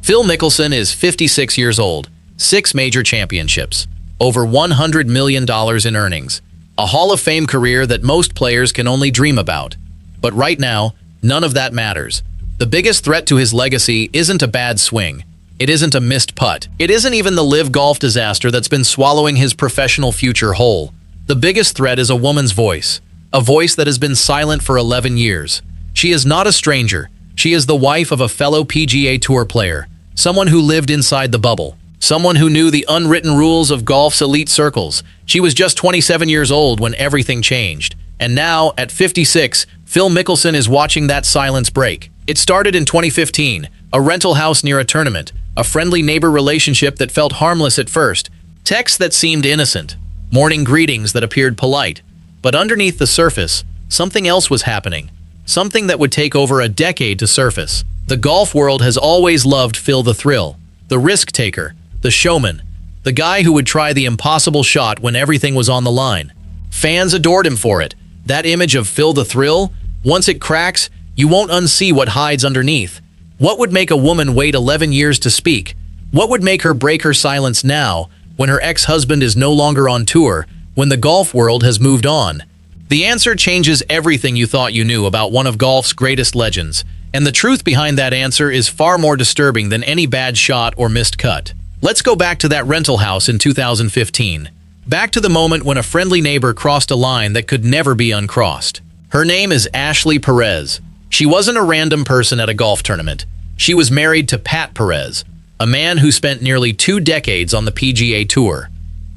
Phil Mickelson is 56 years old, 6 major championships, over $100 million in earnings, a Hall of Fame career that most players can only dream about. But right now, none of that matters. The biggest threat to his legacy isn't a bad swing. It isn't a missed putt. It isn't even the live golf disaster that's been swallowing his professional future whole. The biggest threat is a woman's voice, a voice that has been silent for 11 years. She is not a stranger. She is the wife of a fellow PGA Tour player, someone who lived inside the bubble, someone who knew the unwritten rules of golf's elite circles. She was just 27 years old when everything changed. And now, at 56, Phil Mickelson is watching that silence break. It started in 2015, a rental house near a tournament, a friendly neighbor relationship that felt harmless at first, texts that seemed innocent, morning greetings that appeared polite. But underneath the surface, something else was happening, something that would take over a decade to surface. The golf world has always loved Phil the Thrill, the risk taker, the showman, the guy who would try the impossible shot when everything was on the line. Fans adored him for it. That image of Phil the Thrill, once it cracks, you won't unsee what hides underneath. What would make a woman wait 11 years to speak? What would make her break her silence now, when her ex-husband is no longer on tour, when the golf world has moved on? The answer changes everything you thought you knew about one of golf's greatest legends, and the truth behind that answer is far more disturbing than any bad shot or missed cut. Let's go back to that rental house in 2015. Back to the moment when a friendly neighbor crossed a line that could never be uncrossed. Her name is Ashley Perez. She wasn't a random person at a golf tournament. She was married to Pat Perez, a man who spent nearly 2 decades on the PGA Tour.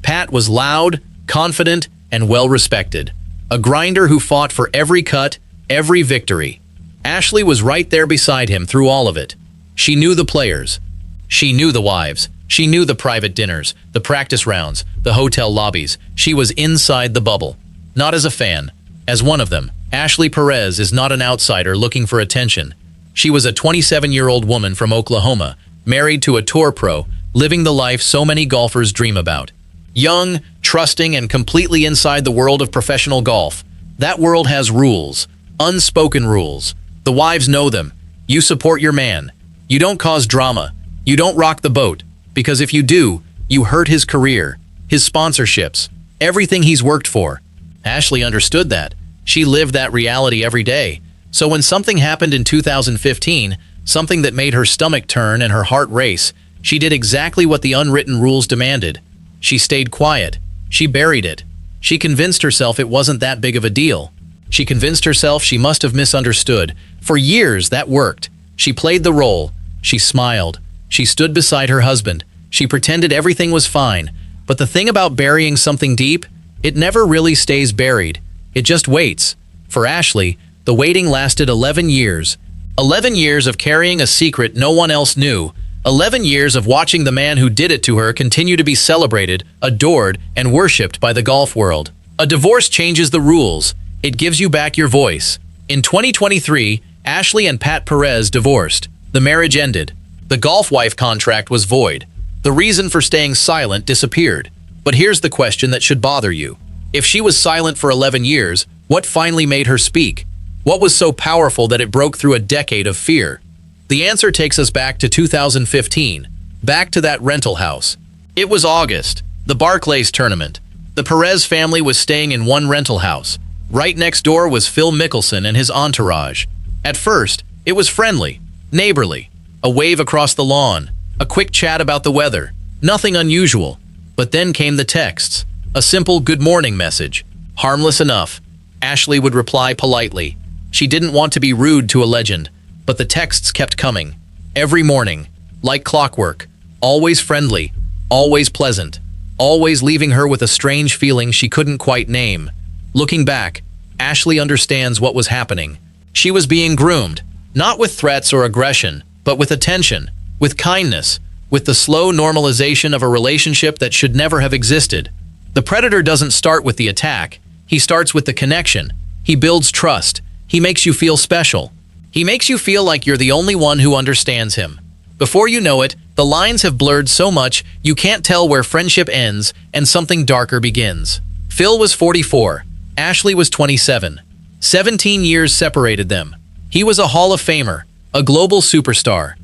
Pat was loud, confident, and well-respected. A grinder who fought for every cut, every victory. Ashley was right there beside him through all of it. She knew the players. She knew the wives. She knew the private dinners, the practice rounds, the hotel lobbies. She was inside the bubble. Not as a fan. As one of them, Ashley Perez is not an outsider looking for attention. She was a 27-year-old woman from Oklahoma, married to a tour pro, living the life so many golfers dream about. Young, trusting, and completely inside the world of professional golf. That world has rules, unspoken rules. The wives know them. You support your man. You don't cause drama. You don't rock the boat. Because if you do, you hurt his career, his sponsorships, everything he's worked for. Ashley understood that. She lived that reality every day. So when something happened in 2015, something that made her stomach turn and her heart race, she did exactly what the unwritten rules demanded. She stayed quiet. She buried it. She convinced herself it wasn't that big of a deal. She convinced herself she must have misunderstood. For years, that worked. She played the role. She smiled. She stood beside her husband. She pretended everything was fine. But the thing about burying something deep, it never really stays buried. It just waits. For Ashley, the waiting lasted 11 years. 11 years of carrying a secret no one else knew. 11 years of watching the man who did it to her continue to be celebrated, adored, and worshipped by the golf world. A divorce changes the rules. It gives you back your voice. In 2023, Ashley and Pat Perez divorced. The marriage ended. The golf wife contract was void. The reason for staying silent disappeared. But here's the question that should bother you. If she was silent for 11 years, what finally made her speak? What was so powerful that it broke through a decade of fear? The answer takes us back to 2015, back to that rental house. It was August, the Barclays tournament. The Perez family was staying in one rental house. Right next door was Phil Mickelson and his entourage. At first, it was friendly, neighborly. A wave across the lawn, a quick chat about the weather. Nothing unusual. But then came the texts. A simple good morning message. Harmless enough. Ashley would reply politely. She didn't want to be rude to a legend, but the texts kept coming. Every morning, like clockwork. Always friendly, always pleasant, always leaving her with a strange feeling she couldn't quite name. Looking back, Ashley understands what was happening. She was being groomed, not with threats or aggression, but with attention, with kindness, with the slow normalization of a relationship that should never have existed. The predator doesn't start with the attack. He starts with the connection. He builds trust. He makes you feel special. He makes you feel like you're the only one who understands him. Before you know it, the lines have blurred so much you can't tell where friendship ends and something darker begins. Phil was 44. Ashley was 27. 17 years separated them. He was a Hall of Famer, a global superstar.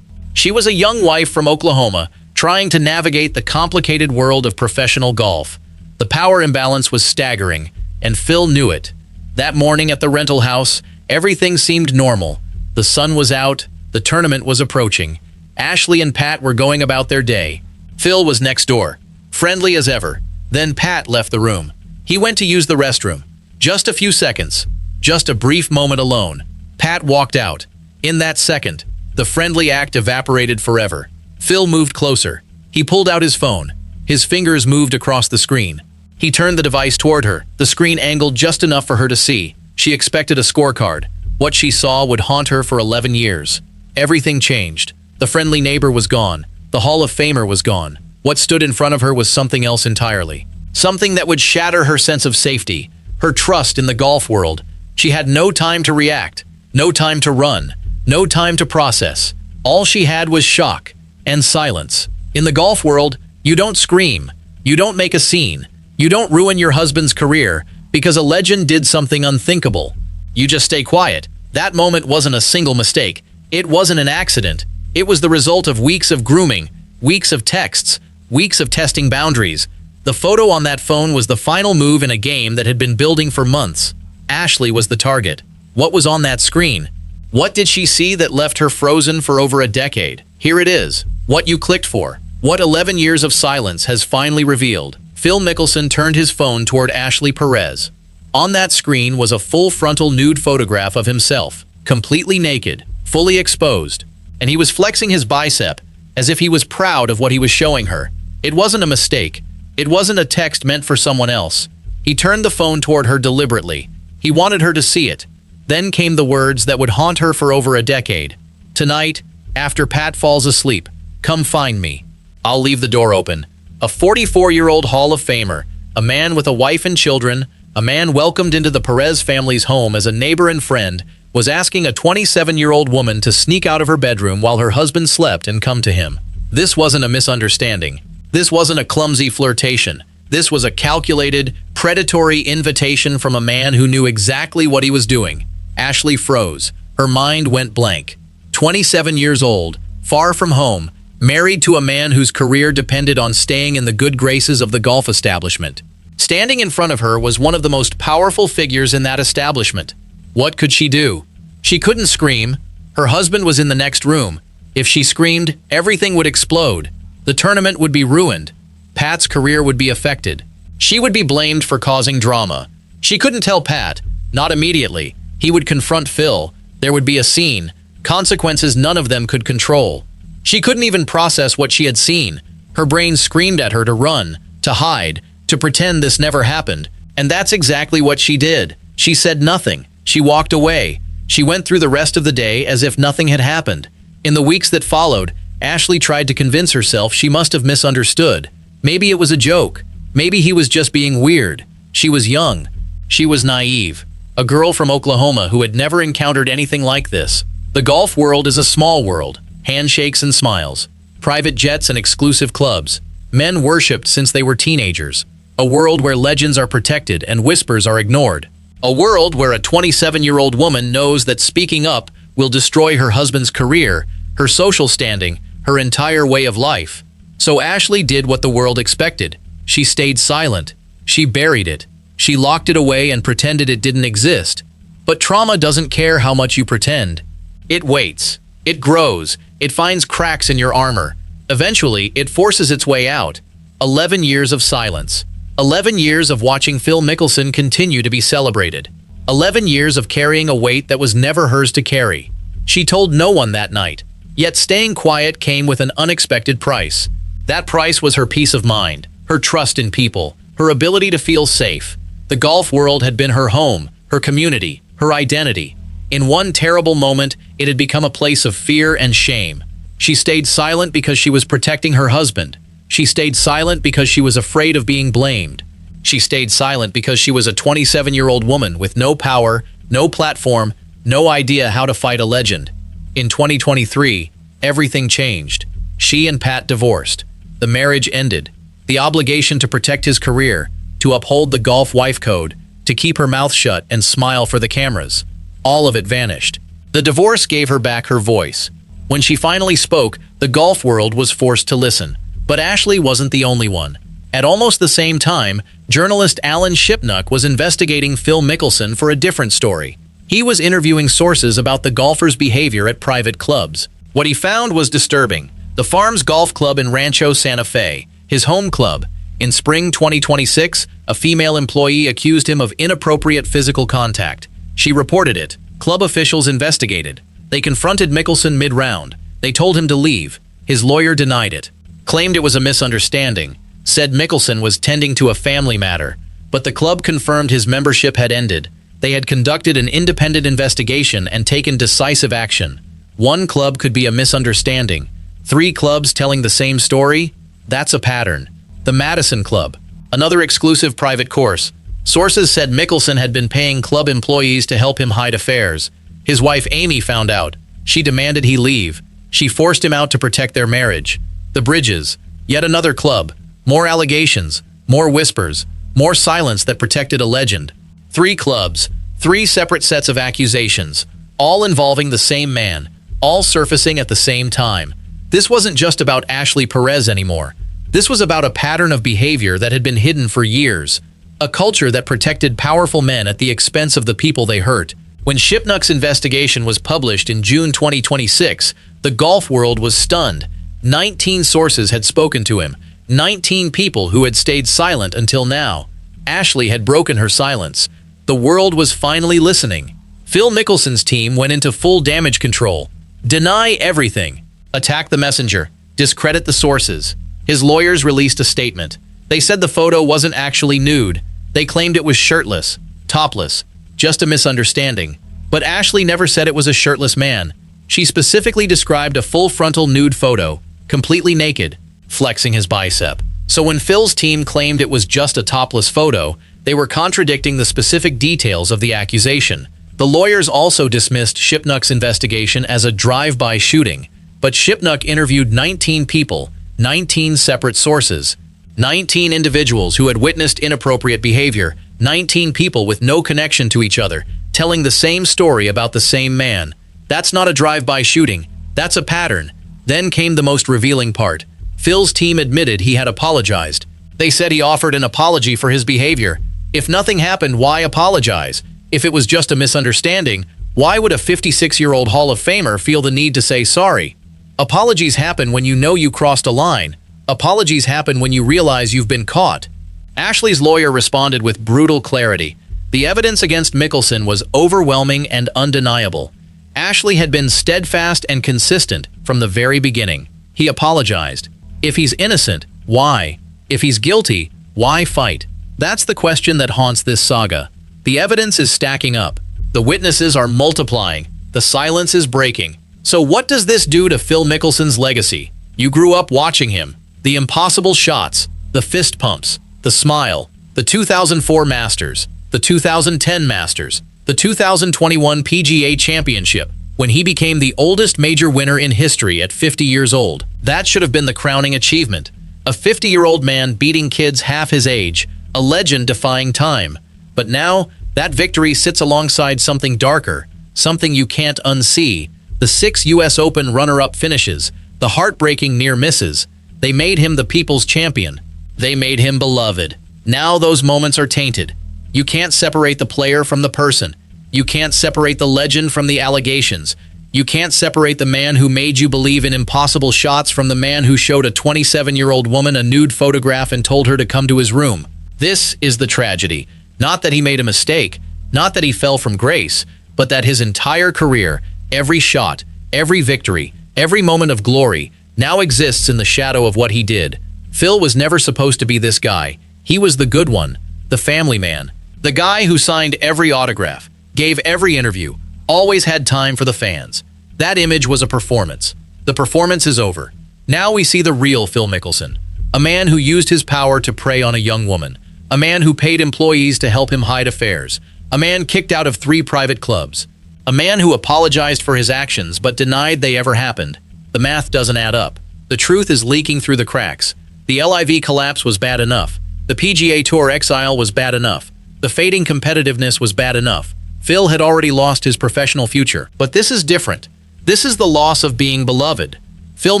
She was a young wife from Oklahoma, trying to navigate the complicated world of professional golf. The power imbalance was staggering, and Phil knew it. That morning at the rental house, everything seemed normal. The sun was out, the tournament was approaching. Ashley and Pat were going about their day. Phil was next door, friendly as ever. Then Pat left the room. He went to use the restroom. Just a few seconds. Just a brief moment alone. Pat walked out. In that second, the friendly act evaporated forever. Phil moved closer. He pulled out his phone. His fingers moved across the screen. He turned the device toward her, the screen angled just enough for her to see. She expected a scorecard. What she saw would haunt her for 11 years. Everything changed. The friendly neighbor was gone. The Hall of Famer was gone. What stood in front of her was something else entirely. Something that would shatter her sense of safety, her trust in the golf world. She had no time to react, no time to run, no time to process. All she had was shock and silence. In the golf world, you don't scream, you don't make a scene, you don't ruin your husband's career because a legend did something unthinkable. You just stay quiet. That moment wasn't a single mistake. It wasn't an accident. It was the result of weeks of grooming, weeks of texts, weeks of testing boundaries. The photo on that phone was the final move in a game that had been building for months. Ashley was the target. What was on that screen? What did she see that left her frozen for over a decade? Here it is. What you clicked for. What 11 years of silence has finally revealed. Phil Mickelson turned his phone toward Ashley Perez. On that screen was a full frontal nude photograph of himself, completely naked, fully exposed. And he was flexing his bicep, as if he was proud of what he was showing her. It wasn't a mistake. It wasn't a text meant for someone else. He turned the phone toward her deliberately. He wanted her to see it. Then came the words that would haunt her for over a decade. Tonight, after Pat falls asleep, come find me. I'll leave the door open. A 44-year-old Hall of Famer, a man with a wife and children, a man welcomed into the Perez family's home as a neighbor and friend, was asking a 27-year-old woman to sneak out of her bedroom while her husband slept and come to him. This wasn't a misunderstanding. This wasn't a clumsy flirtation. This was a calculated, predatory invitation from a man who knew exactly what he was doing. Ashley froze. Her mind went blank. 27 years old, far from home, married to a man whose career depended on staying in the good graces of the golf establishment. Standing in front of her was one of the most powerful figures in that establishment. What could she do? She couldn't scream. Her husband was in the next room. If she screamed, everything would explode. The tournament would be ruined. Pat's career would be affected. She would be blamed for causing drama. She couldn't tell Pat. Not immediately. He would confront Phil. There would be a scene. Consequences none of them could control. She couldn't even process what she had seen. Her brain screamed at her to run, to hide, to pretend this never happened. And that's exactly what she did. She said nothing. She walked away. She went through the rest of the day as if nothing had happened. In the weeks that followed, Ashley tried to convince herself she must have misunderstood. Maybe it was a joke. Maybe he was just being weird. She was young. She was naive. A girl from Oklahoma who had never encountered anything like this. The golf world is a small world. Handshakes and smiles. Private jets and exclusive clubs. Men worshipped since they were teenagers. A world where legends are protected and whispers are ignored. A world where a 27-year-old woman knows that speaking up will destroy her husband's career, her social standing, her entire way of life. So Ashley did what the world expected. She stayed silent. She buried it. She locked it away and pretended it didn't exist. But trauma doesn't care how much you pretend. It waits. It grows. It finds cracks in your armor. Eventually, it forces its way out. 11 years of silence. 11 years of watching Phil Mickelson continue to be celebrated. 11 years of carrying a weight that was never hers to carry. She told no one that night. Yet staying quiet came with an unexpected price. That price was her peace of mind, her trust in people, her ability to feel safe. The golf world had been her home, her community, her identity. In one terrible moment, it had become a place of fear and shame. She stayed silent because she was protecting her husband. She stayed silent because she was afraid of being blamed. She stayed silent because she was a 27-year-old woman with no power, no platform, no idea how to fight a legend. In 2023, everything changed. She and Pat divorced. The marriage ended. The obligation to protect his career, to uphold the golf wife code, to keep her mouth shut and smile for the cameras. All of it vanished. The divorce gave her back her voice. When she finally spoke, The golf world was forced to listen. But Ashley wasn't the only one. At almost the same time, journalist Alan Shipnuck was investigating Phil Mickelson for a different story. He was interviewing sources about the golfer's behavior at private clubs. What he found was disturbing. The Farms Golf Club in Rancho Santa Fe, his home club. In spring 2026, a female employee accused him of inappropriate physical contact. She reported it. Club officials investigated. They confronted Mickelson mid-round. They told him to leave. His lawyer denied it. Claimed it was a misunderstanding. Said Mickelson was tending to a family matter. But the club confirmed his membership had ended. They had conducted an independent investigation and taken decisive action. One club could be a misunderstanding. 3 clubs telling the same story? That's a pattern. The Madison Club, another exclusive private course. Sources said Mickelson had been paying club employees to help him hide affairs. His wife Amy found out. She demanded he leave. She forced him out to protect their marriage. The Bridges, yet another club. More allegations, more whispers, more silence that protected a legend. 3 clubs, 3 separate sets of accusations, all involving the same man, all surfacing at the same time. This wasn't just about Ashley Perez anymore. This was about a pattern of behavior that had been hidden for years, a culture that protected powerful men at the expense of the people they hurt. When Shipnuck's investigation was published in June 2026, the golf world was stunned. 19 sources had spoken to him, 19 people who had stayed silent until now. Ashley had broken her silence. The world was finally listening. Phil Mickelson's team went into full damage control. Deny everything. Attack the messenger. Discredit the sources. His lawyers released a statement. They said the photo wasn't actually nude. They claimed it was shirtless, topless, just a misunderstanding. But Ashley never said it was a shirtless man. She specifically described a full frontal nude photo, completely naked, flexing his bicep. So when Phil's team claimed it was just a topless photo, they were contradicting the specific details of the accusation. The lawyers also dismissed Shipnuck's investigation as a drive-by shooting. But Shipnuck interviewed 19 people, 19 separate sources, 19 individuals who had witnessed inappropriate behavior, 19 people with no connection to each other, telling the same story about the same man. That's not a drive-by shooting. That's a pattern. Then came the most revealing part. Phil's team admitted he had apologized. They said he offered an apology for his behavior. If nothing happened, why apologize? If it was just a misunderstanding, why would a 56-year-old Hall of Famer feel the need to say sorry? Apologies happen when you know you crossed a line. Apologies happen when you realize you've been caught. Ashley's lawyer responded with brutal clarity. The evidence against Mickelson was overwhelming and undeniable. Ashley had been steadfast and consistent from the very beginning. He apologized. If he's innocent, why? If he's guilty, why fight? That's the question that haunts this saga. The evidence is stacking up. The witnesses are multiplying. The silence is breaking. So what does this do to Phil Mickelson's legacy? You grew up watching him. The impossible shots, the fist pumps, the smile, the 2004 Masters, the 2010 Masters, the 2021 PGA Championship, when he became the oldest major winner in history at 50 years old. That should have been the crowning achievement. A 50-year-old man beating kids half his age, a legend defying time. But now, that victory sits alongside something darker, something you can't unsee. The 6 U.S. Open runner-up finishes, the heartbreaking near misses. They made him the people's champion. They made him beloved. Now those moments are tainted. You can't separate the player from the person. You can't separate the legend from the allegations. You can't separate the man who made you believe in impossible shots from the man who showed a 27-year-old woman a nude photograph and told her to come to his room. This is the tragedy. Not that he made a mistake, not that he fell from grace, but that his entire career, every shot, every victory, every moment of glory, now exists in the shadow of what he did. Phil was never supposed to be this guy. He was the good one, the family man, the guy who signed every autograph, gave every interview, always had time for the fans. That image was a performance. The performance is over. Now we see the real Phil Mickelson, a man who used his power to prey on a young woman, a man who paid employees to help him hide affairs, a man kicked out of 3 private clubs, a man who apologized for his actions but denied they ever happened. The math doesn't add up. The truth is leaking through the cracks. The LIV collapse was bad enough. The PGA Tour exile was bad enough. The fading competitiveness was bad enough. Phil had already lost his professional future. But this is different. This is the loss of being beloved. Phil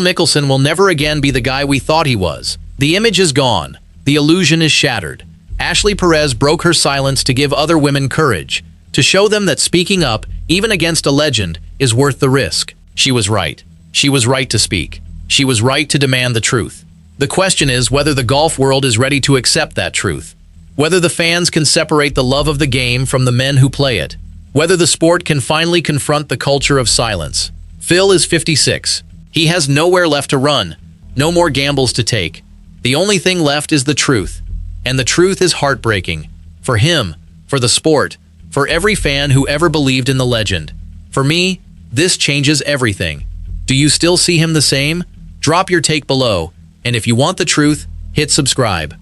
Mickelson will never again be the guy we thought he was. The image is gone. The illusion is shattered. Ashley Perez broke her silence to give other women courage, to show them that speaking up, even against a legend, is worth the risk. She was right. She was right to speak. She was right to demand the truth. The question is whether the golf world is ready to accept that truth. Whether the fans can separate the love of the game from the men who play it. Whether the sport can finally confront the culture of silence. Phil is 56. He has nowhere left to run, no more gambles to take. The only thing left is the truth. And the truth is heartbreaking. For him, for the sport, for every fan who ever believed in the legend. For me, this changes everything. Do you still see him the same? Drop your take below, and if you want the truth, hit subscribe.